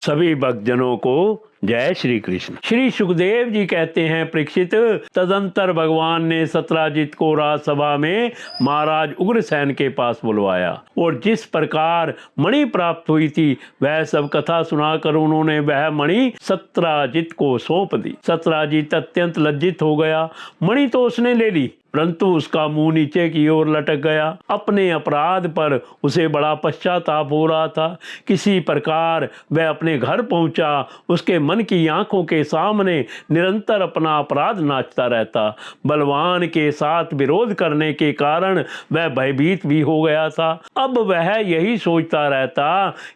सभी भक्तजनों को जय श्री कृष्ण। श्री सुखदेव जी कहते हैं, परीक्षित, तदंतर भगवान ने सत्राजित को राजसभा में महाराज उग्रसेन के पास बुलवाया और जिस प्रकार मणि प्राप्त हुई थी वह सब कथा सुनाकर उन्होंने वह मणि सत्राजित को सौंप दी। सत्राजित अत्यंत लज्जित हो गया। मणि तो उसने ले ली परंतु उसका मुंह नीचे की ओर लटक गया। अपने अपराध पर उसे बड़ा पश्चाताप हो रहा था। किसी प्रकार वह अपने घर पहुंचा। उसके मन की आंखों के सामने निरंतर अपना अपराध नाचता रहता। बलवान के साथ विरोध करने के कारण वह भयभीत भी हो गया था। अब वह यही सोचता रहता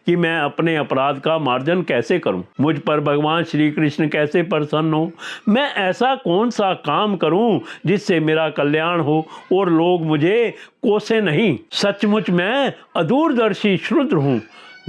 कि मैं अपने अपराध का मार्जन कैसे करूं, मुझ पर भगवान श्री कृष्ण कैसे प्रसन्न हो, मैं ऐसा कौन सा काम करूं जिससे मेरा कल्याण हो और लोग मुझे कोसे नहीं। सचमुच मैं अदूरदर्शी शूद्र हूं।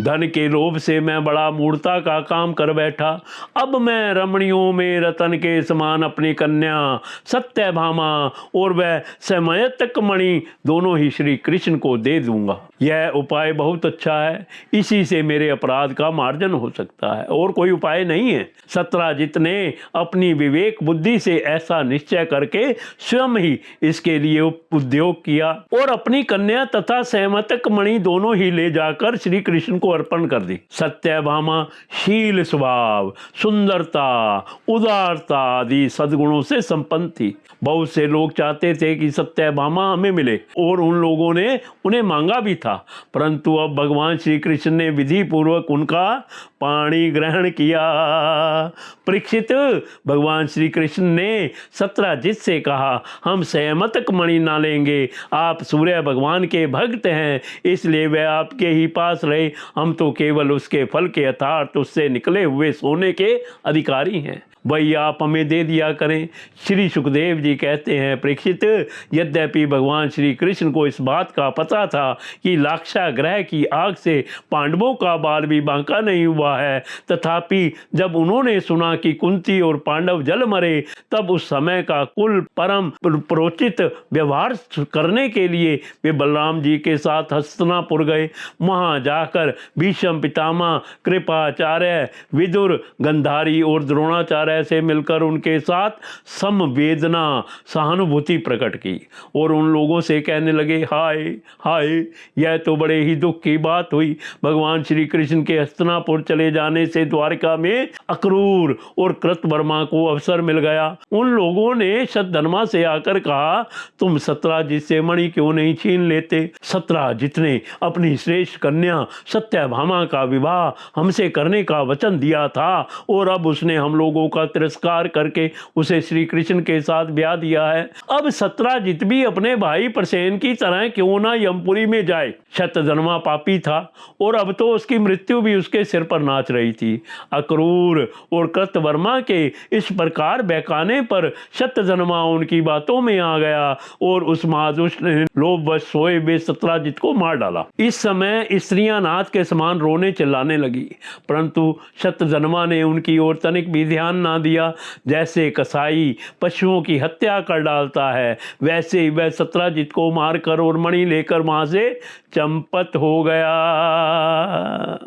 धन के लोभ से मैं बड़ा मूर्खता का काम कर बैठा। अब मैं रमणियों में रतन के समान अपनी कन्या सत्यभामा और वह समयतक मणि दोनों ही श्री कृष्ण को दे दूंगा। यह उपाय बहुत अच्छा है, इसी से मेरे अपराध का मार्जन हो सकता है, और कोई उपाय नहीं है। सत्राजित ने अपनी विवेक बुद्धि से ऐसा निश्चय करके स्वयं ही इसके लिए उद्योग किया और अपनी कन्या तथा सहमतक मणि दोनों ही ले जाकर श्री कृष्ण को अर्पण कर दी। सत्यभामा शील स्वभाव, सुंदरता, उदारता आदि सद्गुणों से संपन्न थी। बहुत से लोग चाहते थे कि सत्यभामा हमें मिले और उन लोगों ने उन्हें मांगा भी था, परंतु अब भगवान श्री कृष्ण ने विधि पूर्वक उनका पाणी ग्रहण किया। परीक्षित, भगवान श्री कृष्ण ने सत्राजित से कहा, हम सहमतक मणि ना लेंगे। आप सूर्य भगवान के भक्त हैं, इसलिए वह आपके ही पास रहे। हम तो केवल उसके फल के अर्थात उससे निकले हुए सोने के अधिकारी हैं, वही आप हमें दे दिया करें। श्री सुखदेव जी कहते हैं, परीक्षित, यद्यपि भगवान श्री कृष्ण को इस बात का पता था कि लाक्षागृह की आग से पांडवों का बाल भी बांका नहीं हुआ है, तथापि जब उन्होंने सुना कि कुंती और पांडव जल मरे, तब उस समय का कुल परम प्रोचित व्यवहार करने के लिए वे बलराम जी के साथ हस्तिनापुर गए। वहां जाकर भीष्म पितामह, कृपाचार्य, विदुर, गंधारी और द्रोणाचार्य से मिलकर उनके साथ समवेदना सहानुभूति प्रकट की और उन लोगों से कहने लगे, हाय हाय, यह तो बड़े ही दुख की बात हुई। भगवान श्री कृष्ण के हस्तिनापुर चले जाने से द्वारिका में अक्रूर और कृतवर्मा को अवसर मिल गया। उन लोगों ने शतधन्वा से आकर कहा, तुम सत्राजित से मणि क्यों नहीं छीन लेते? सत्राजित ने अपनी श्रेष्ठ कन्या सत्यभामा का विवाह हमसे करने का वचन दिया था और अब उसने हम लोगों का तिरस्कार करके उसे श्री कृष्ण के साथ ब्याह दिया है। अब सत्राजित भी अपने भाई प्रसेन की तरह क्यों ना यमपुरी में जाए। शतधन्वा पापी था और अब तो उसकी मृत्यु भी उसके सिर पर नाच रही थी। अक्रूर और कृतवर्मा के इस प्रकार बहकाने पर शतधन्वा उनकी बातों में आ गया और उस महादुष्ट ने लोभवश सोए हुए सत्राजित को मार डाला। इस समय स्त्रियां नाथ के समान रोने चिल्लाने लगी, परंतु शतधन्वा ने उनकी ओर तनिक भी ध्यान ना दिया। जैसे कसाई पशुओं की हत्या कर डालता है, वैसे ही वह सत्राजित को मारकर और मणि लेकर वहां से चंपत हो गया।